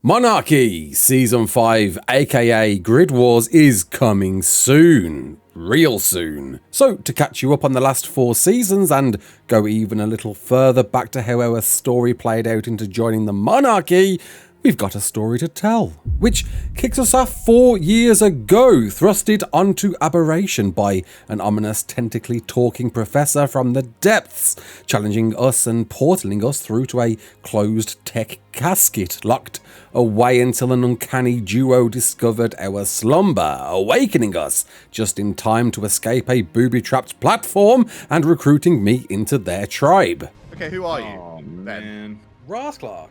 Monarky Season 5, aka Grid Wars, is coming soon. Real soon. So, to catch you up on the last 4 seasons and go even a little further back to how our story played out into joining the Monarchy, we've got a story to tell, which kicks us off 4 years ago, thrusted onto aberration by an ominous tentacly talking professor from the depths, challenging us and portaling us through to a closed tech casket, locked away until an uncanny duo discovered our slumber, awakening us just in time to escape a booby-trapped platform and recruiting me into their tribe. Okay, who are you? Oh, man. Raasclark.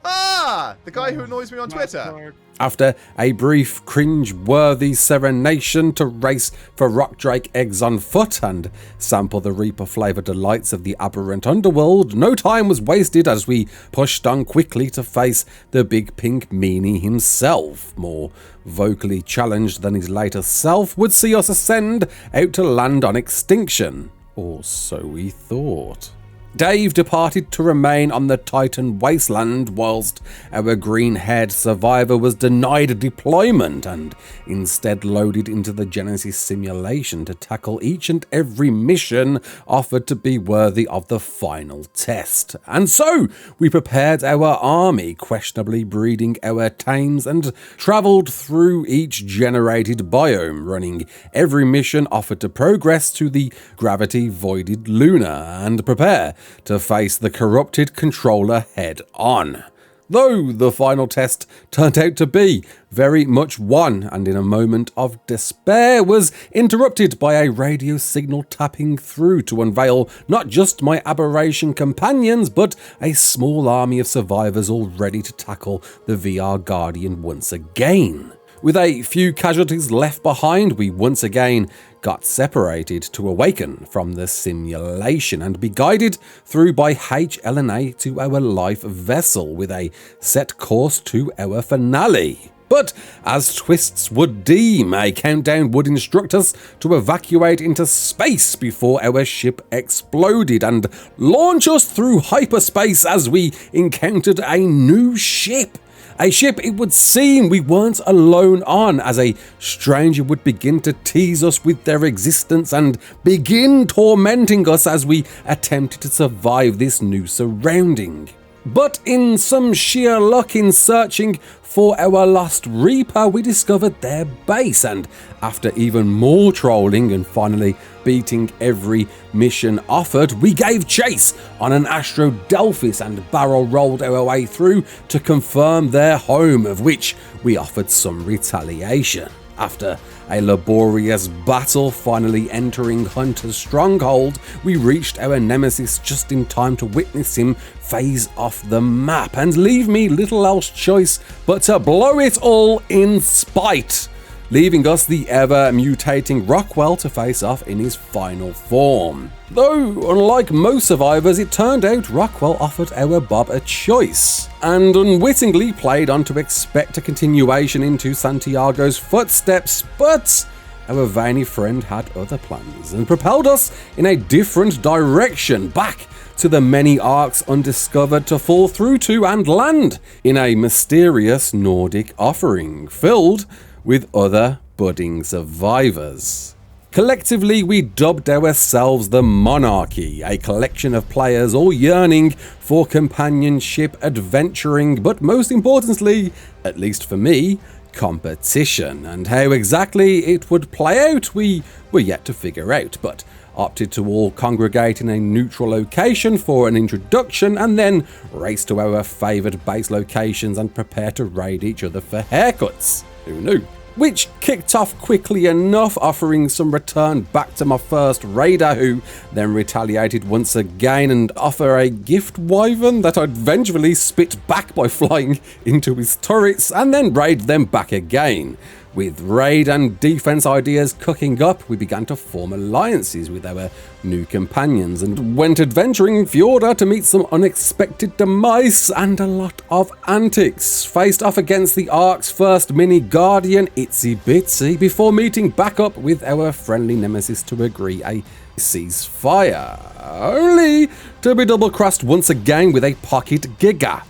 Ah! The guy who annoys me on Twitter. After a brief, cringe-worthy serenation to race for rock drake eggs on foot and sample the Reaper-flavoured delights of the aberrant underworld, no time was wasted as we pushed on quickly to face the big pink meanie himself. More vocally challenged than his later self, would see us ascend out to land on extinction. Or so we thought. Dave departed to remain on the Titan wasteland whilst our green-haired survivor was denied deployment and instead loaded into the Genesis simulation to tackle each and every mission offered to be worthy of the final test. And so we prepared our army, questionably breeding our tames, and travelled through each generated biome, running every mission offered to progress to the gravity-voided Luna and prepare to face the corrupted controller head on. Though the final test turned out to be very much one, and in a moment of despair was interrupted by a radio signal tapping through to unveil not just my aberration companions, but a small army of survivors all ready to tackle the VR Guardian once again. With a few casualties left behind, we once again got separated to awaken from the simulation and be guided through by HLNA to our life vessel with a set course to our finale. But as twists would deem, a countdown would instruct us to evacuate into space before our ship exploded and launch us through hyperspace as we encountered a new ship. A ship it would seem we weren't alone on, as a stranger would begin to tease us with their existence and begin tormenting us as we attempted to survive this new surrounding. But in some sheer luck in searching for our lost Reaper, we discovered their base, and after even more trolling and finally beating every mission offered, we gave chase on an Astro Delphis and barrel rolled our way through to confirm their home, of which we offered some retaliation. After a laborious battle finally entering Hunter's stronghold, we reached our nemesis just in time to witness him phase off the map and leave me little else choice but to blow it all in spite, leaving us the ever-mutating Rockwell to face off in his final form. Though, unlike most survivors, it turned out Rockwell offered our Bob a choice, and unwittingly played on to expect a continuation into Santiago's footsteps, but our veiny friend had other plans and propelled us in a different direction, back to the many arcs undiscovered to fall through to and land in a mysterious Nordic offering, filled with other budding survivors. Collectively, we dubbed ourselves the Monarchy, a collection of players all yearning for companionship, adventuring, but most importantly, at least for me, competition. And how exactly it would play out, we were yet to figure out, but opted to all congregate in a neutral location for an introduction and then race to our favoured base locations and prepare to raid each other for haircuts. Who knew? Which kicked off quickly enough, offering some return back to my first raider, who then retaliated once again and offer a gift wyvern that I'd eventually spit back by flying into his turrets and then raid them back again. With raid and defense ideas cooking up, we began to form alliances with our new companions and went adventuring Fjorda to meet some unexpected demise and a lot of antics. Faced off against the ARK's first mini guardian, Itsy Bitsy, before meeting back up with our friendly nemesis to agree a ceasefire, only to be double-crossed once again with a pocket giga.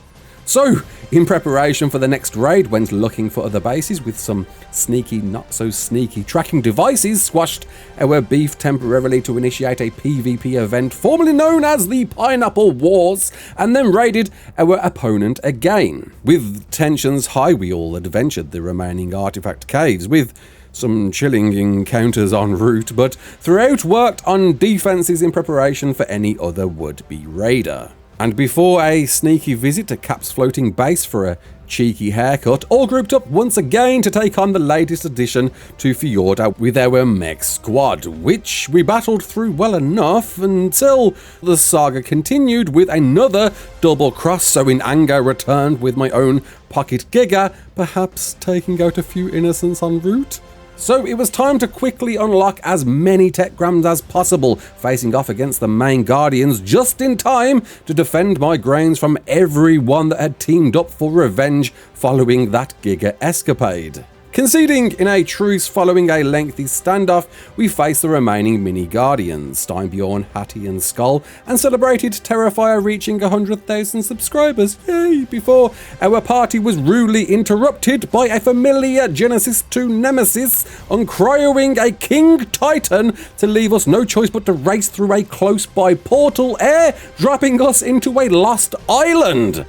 So, in preparation for the next raid, went looking for other bases with some sneaky, not so sneaky tracking devices, squashed our beef temporarily to initiate a PvP event formerly known as the Pineapple Wars, and then raided our opponent again. With tensions high, we all adventured the remaining artifact caves, with some chilling encounters en route, but throughout worked on defenses in preparation for any other would-be raider. And before a sneaky visit to Cap's floating base for a cheeky haircut, all grouped up once again to take on the latest addition to Fjorda with our mech squad, which we battled through well enough until the saga continued with another double cross, so in anger returned with my own pocket giga, perhaps taking out a few innocents en route. So it was time to quickly unlock as many techgrams as possible, facing off against the main guardians just in time to defend my grains from everyone that had teamed up for revenge following that giga escapade. Conceding in a truce following a lengthy standoff, we faced the remaining mini-guardians, Steinbjorn, Hattie and Skull, and celebrated Terrifier reaching 100,000 subscribers, yay, before our party was rudely interrupted by a familiar Genesis 2 nemesis uncryoing a King Titan to leave us no choice but to race through a close-by portal, dropping us into a lost island.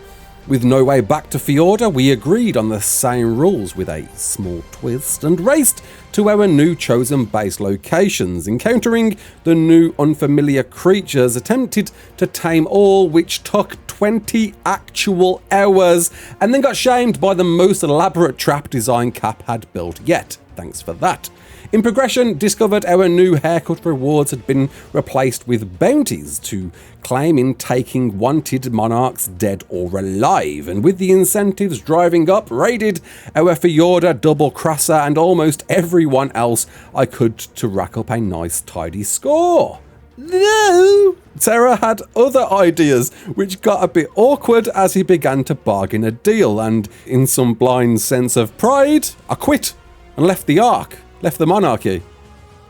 With no way back to Fjorda, we agreed on the same rules with a small twist and raced to our new chosen base locations, encountering the new unfamiliar creatures, attempted to tame all, which took 20 actual hours, and then got shamed by the most elaborate trap design Cap had built yet. Thanks for that. In progression, discovered our new haircut rewards had been replaced with bounties to claim in taking wanted monarchs dead or alive, and with the incentives driving up, raided our Fjorda double crosser and almost everyone else I could to rack up a nice tidy score. No! Terra had other ideas, which got a bit awkward as he began to bargain a deal, and in some blind sense of pride, I quit and left the ARK. Left the Monarchy.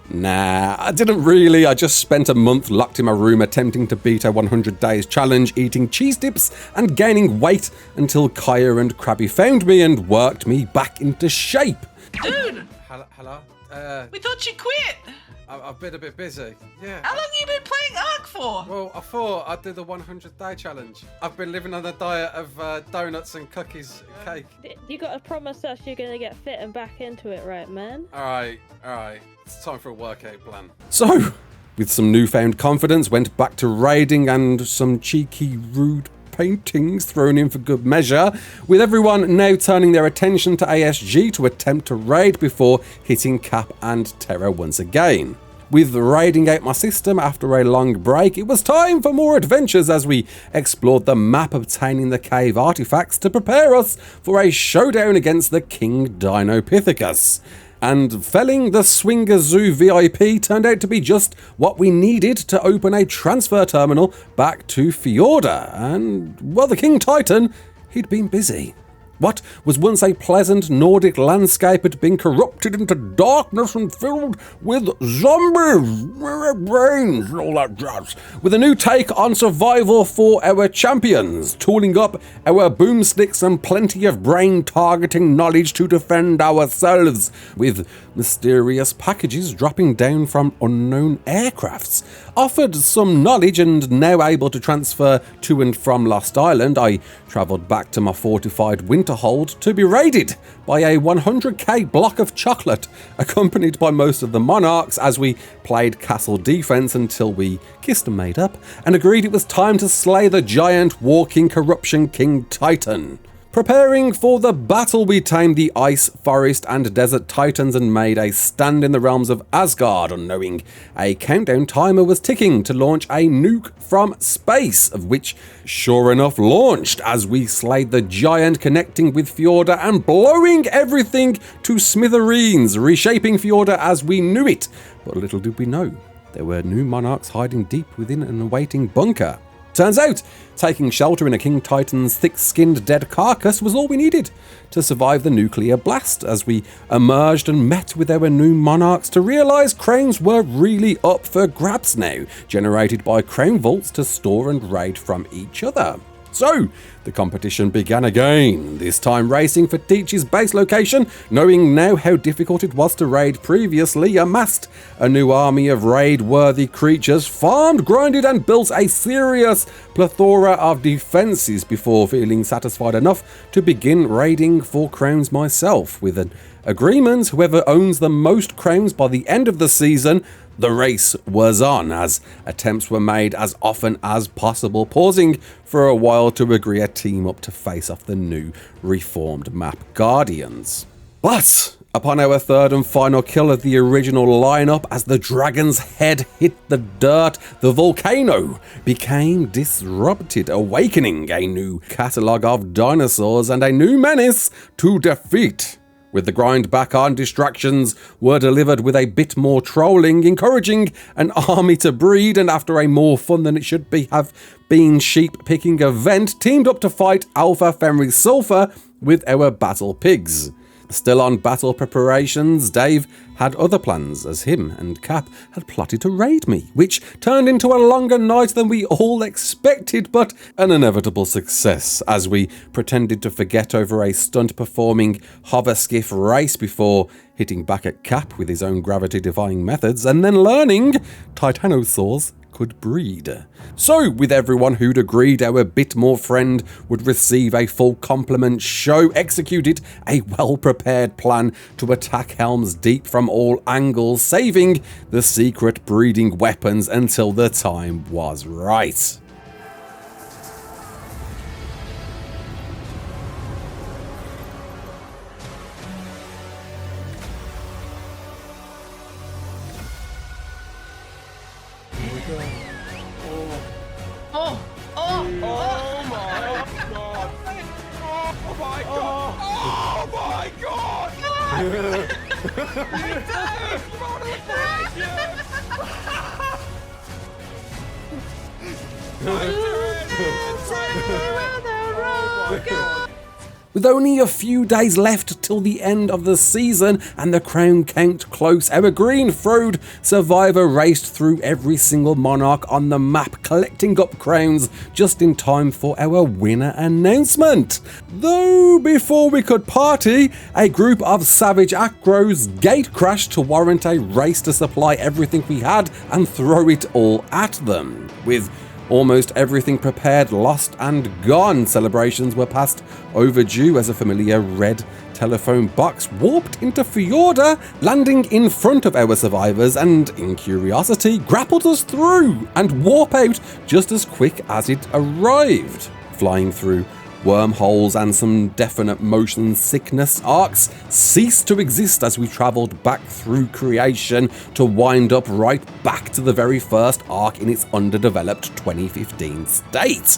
Nah, I didn't really. I just spent a month locked in my room attempting to beat a 100 days challenge, eating cheese dips and gaining weight until Kaya and Krabby found me and worked me back into shape. Dude! Hello? We thought you quit! I've been a bit busy. Yeah. How long have you been playing ARK for? Well, I thought I'd do the 100-day challenge. I've been living on a diet of donuts and cookies and cake. You gotta promise us you're gonna get fit and back into it, right, man? Alright. It's time for a workout plan. So, with some newfound confidence, went back to raiding and some cheeky, rude paintings thrown in for good measure, with everyone now turning their attention to ASG to attempt to raid before hitting Cap and Terra once again. With raiding out my system after a long break, it was time for more adventures as we explored the map, obtaining the cave artifacts to prepare us for a showdown against the King Dinopithecus. And felling the Swinger Zoo VIP turned out to be just what we needed to open a transfer terminal back to Fjorda, and, well, the King Titan, he'd been busy. What was once a pleasant Nordic landscape had been corrupted into darkness and filled with zombies, brains and all that jazz, with a new take on survival for our champions, tooling up our boomsticks and plenty of brain-targeting knowledge to defend ourselves, with mysterious packages dropping down from unknown aircrafts. Offered some knowledge and now able to transfer to and from Lost Island, I travelled back to my fortified Winterhold to be raided by a 100k block of chocolate, accompanied by most of the monarchs as we played castle defense until we kissed and made up, and agreed it was time to slay the giant walking corruption King Titan. Preparing for the battle, we tamed the ice, forest and desert titans and made a stand in the realms of Asgard, unknowing a countdown timer was ticking to launch a nuke from space, of which sure enough launched as we slayed the giant, connecting with Fjorda and blowing everything to smithereens, reshaping Fjorda as we knew it. But little did we know, there were new monarchs hiding deep within an awaiting bunker. Turns out, taking shelter in a King Titan's thick-skinned dead carcass was all we needed to survive the nuclear blast, as we emerged and met with our new monarchs to realise crowns were really up for grabs now, generated by crown vaults to store and raid from each other. So, the competition began again, this time racing for Teach's base location, knowing now how difficult it was to raid previously, amassed a new army of raid-worthy creatures, farmed, grinded and built a serious plethora of defences before feeling satisfied enough to begin raiding for crowns myself, with an agreement whoever owns the most crowns by the end of the season. The race was on, as attempts were made as often as possible, pausing for a while to agree a team up to face off the new reformed map Guardians. But upon our third and final kill of the original lineup, as the dragon's head hit the dirt, the volcano became disrupted, awakening a new catalogue of dinosaurs and a new menace to defeat. With the grind back on, distractions were delivered with a bit more trolling, encouraging an army to breed, and after a more fun than it should have been sheep picking event, teamed up to fight Alpha Fenris Sulfur with our battle pigs. Still on battle preparations, Dave had other plans, as him and Cap had plotted to raid me, which turned into a longer night than we all expected, but an inevitable success, as we pretended to forget over a stunt-performing hover skiff race before hitting back at Cap with his own gravity-defying methods, and then learning titanosaurs could breed. So, with everyone who'd agreed our bit more friend would receive a full complement show, executed a well-prepared plan to attack Helm's Deep from all angles, saving the secret breeding weapons until the time was right. With only a few days left till the end of the season and the crown count close, our green-throwed survivor raced through every single monarch on the map, collecting up crowns just in time for our winner announcement. Though before we could party, a group of savage acros gate crashed to warrant a race to supply everything we had and throw it all at them. With almost everything prepared, lost and gone, celebrations were past overdue as a familiar red telephone box warped into Fjorda, landing in front of our survivors and, in curiosity, grappled us through and warp out just as quick as it arrived. Flying through wormholes and some definite motion sickness, ARKs ceased to exist as we travelled back through creation to wind up right back to the very first ARK in its underdeveloped 2015 state,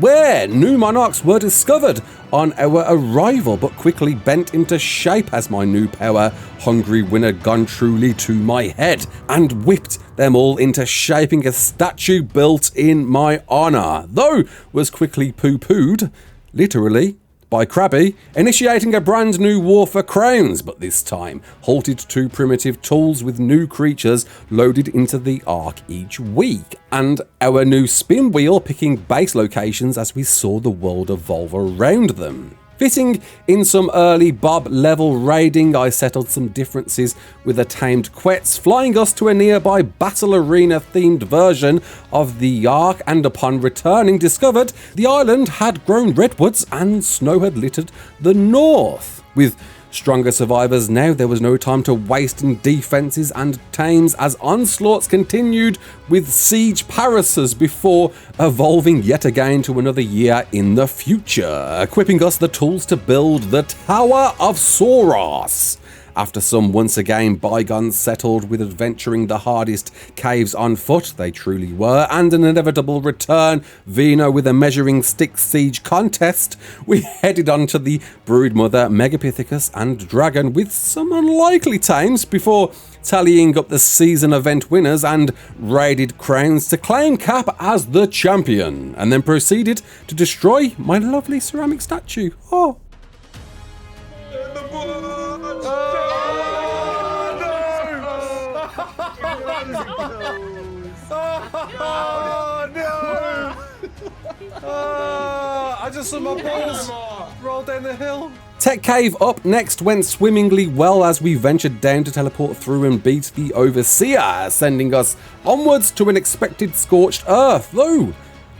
where new monarchs were discovered on our arrival but quickly bent into shape as my new power-hungry winner gone truly to my head and whipped them all into shaping a statue built in my honour, though was quickly poo-pooed, literally, by Krabby, initiating a brand new war for crowns, but this time halted to primitive tools with new creatures loaded into the ARK each week, and our new spin wheel picking base locations as we saw the world evolve around them. Fitting in some early Bob level raiding, I settled some differences with the tamed Quets, flying us to a nearby battle arena themed version of the ARK, and upon returning discovered the island had grown redwoods and snow had littered the north. With stronger survivors now, there was no time to waste in defences and tames as onslaughts continued with siege parisers before evolving yet again to another year in the future, equipping us the tools to build the Tower of Soros. After some once again bygones settled with adventuring the hardest caves on foot, they truly were, and an inevitable return vino with a measuring stick siege contest, we headed on to the Broodmother, Megapithecus and Dragon with some unlikely tames before tallying up the season event winners and raided crowns to claim Cap as the champion, and then proceeded to destroy my lovely ceramic statue. Oh. Oh no! on my balls. Roll down the hill. Tech Cave up next went swimmingly well as we ventured down to teleport through and beat the Overseer, sending us onwards to an expected scorched earth, though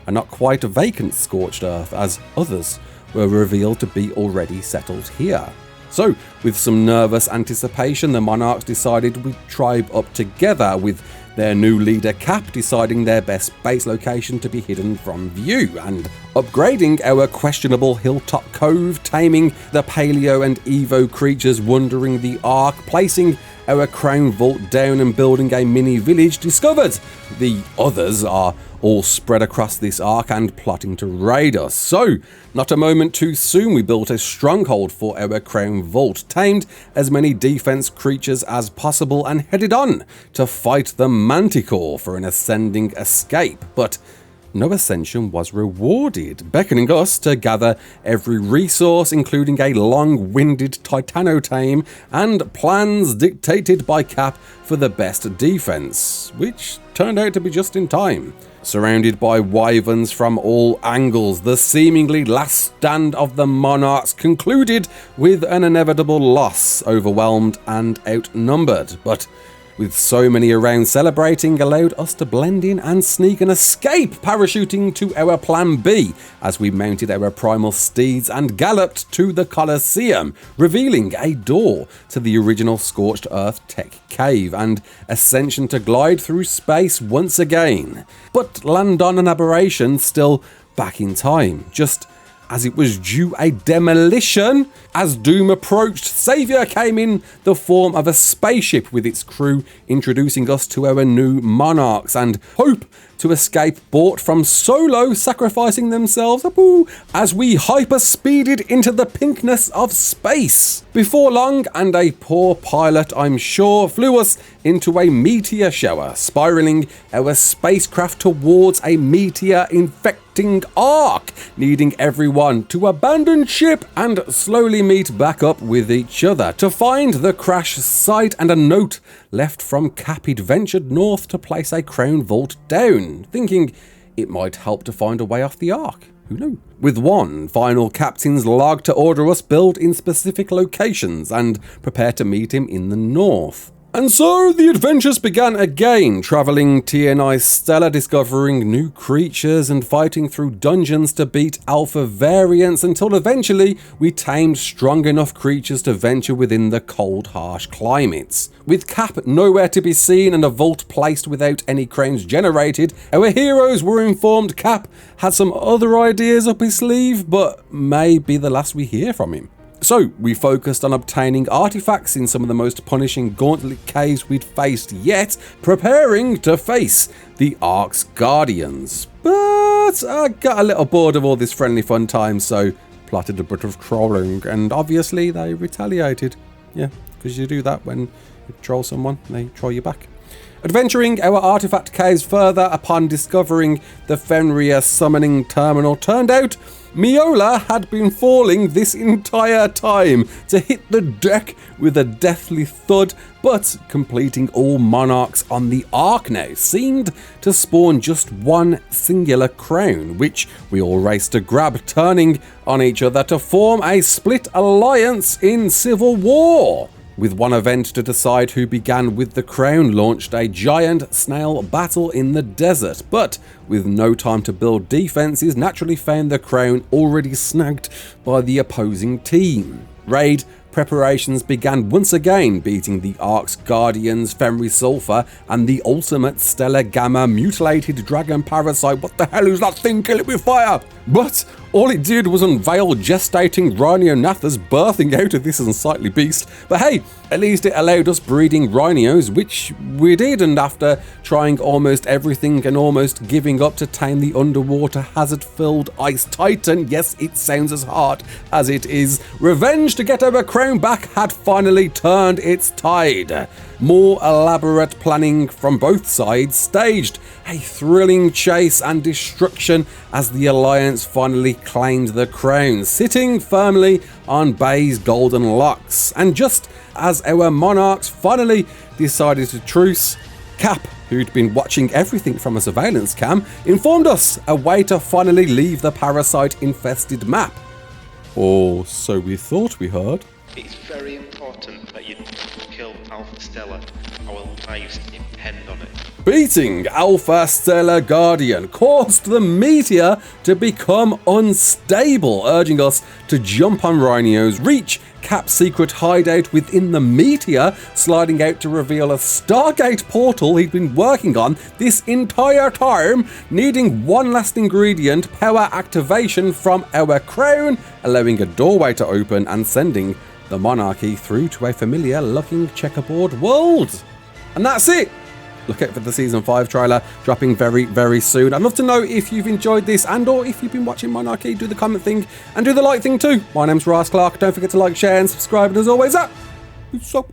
a not quite a vacant scorched earth, as others were revealed to be already settled here. So, with some nervous anticipation, the Monarchs decided we'd tribe up together, with their new leader Cap deciding their best base location to be hidden from view, and upgrading our questionable hilltop cove, taming the paleo and evo creatures wandering the Ark, placing our crown vault down and building a mini village discovered. The others are all spread across this Ark and plotting to raid us. So, not a moment too soon, we built a stronghold for our crown vault, tamed as many defense creatures as possible, and headed on to fight the Manticore for an ascending escape. But no ascension was rewarded, beckoning us to gather every resource, including a long-winded Titanotame and plans dictated by Cap for the best defense, which turned out to be just in time. Surrounded by wyverns from all angles, the seemingly last stand of the Monarchs concluded with an inevitable loss, overwhelmed and outnumbered, but with so many around celebrating allowed us to blend in and sneak an escape, parachuting to our plan B as we mounted our primal steeds and galloped to the Colosseum, revealing a door to the original Scorched Earth Tech Cave and ascension to glide through space once again, but land on an aberration still back in time, just as it was due a demolition. As doom approached, Saviour came in the form of a spaceship with its crew, introducing us to our new Monarchs, and hope to escape brought from Solo sacrificing themselves as we hyper-speeded into the pinkness of space. Before long, and a poor pilot I'm sure flew us into a meteor shower, spiraling our spacecraft towards a meteor infecting ARK, needing everyone to abandon ship and slowly meet back up with each other to find the crash site, and a note left from Cap he'd ventured north to place a crown vault down, thinking it might help to find a way off the Ark. Who knew? With one final captain's log to order us build in specific locations and prepare to meet him in the north. And so the adventures began again, travelling TNI Stellar, discovering new creatures and fighting through dungeons to beat alpha variants, until eventually we tamed strong enough creatures to venture within the cold, harsh climates. With Cap nowhere to be seen and a vault placed without any crowns generated, our heroes were informed Cap had some other ideas up his sleeve, but may be the last we hear from him. So we focused on obtaining artifacts in some of the most punishing gauntlet caves we'd faced yet, preparing to face the Ark's Guardians. But I got a little bored of all this friendly fun time, so plotted a bit of trolling, and obviously they retaliated. Yeah, because you do that when you troll someone, they troll you back. Adventuring our artifact caves further upon discovering the Fenrir summoning terminal, turned out Miola had been falling this entire time to hit the deck with a deathly thud, but completing all Monarchs on the Ark now seemed to spawn just one singular crown, which we all raced to grab, turning on each other to form a split alliance in civil war. With one event to decide who began with the crown, launched a giant snail battle in the desert, but with no time to build defenses, naturally found the crown already snagged by the opposing team. Raid preparations began once again, beating the Ark's Guardians, Fenrir Sulfur, and the ultimate Stellar Gamma mutilated dragon parasite. What the hell is that thing? Kill it with fire! But all it did was unveil gestating Rhinonathas birthing out of this unsightly beast. But hey, at least it allowed us breeding rhinos, which we did, and after trying almost everything and almost giving up to tame the underwater hazard-filled ice titan, yes, it sounds as hard as it is, revenge to get our crown back had finally turned its tide. More elaborate planning from both sides staged a thrilling chase and destruction as the Alliance finally claimed the crown, sitting firmly on Bay's golden locks. And just as our Monarchs finally decided to truce, Cap who'd been watching everything from a surveillance cam, informed us a way to finally leave the parasite-infested map. Or so we thought we heard. It's very important that you kill Alpha Stella. Our lives depend on it. Beating Alpha Stellar Guardian caused the meteor to become unstable, urging us to jump on Rhino's reach Cap's secret hideout within the meteor, sliding out to reveal a Stargate portal he'd been working on this entire time, needing one last ingredient, power activation from our crown, allowing a doorway to open and sending the Monarchy through to a familiar looking checkerboard world. And that's it. Look out for the Season 5 trailer dropping very, very soon. I'd love to know if you've enjoyed this and or if you've been watching Monarchy. Do the comment thing and do the like thing too. My name's Raasclark. Don't forget to like, share and subscribe. And as always, peace out.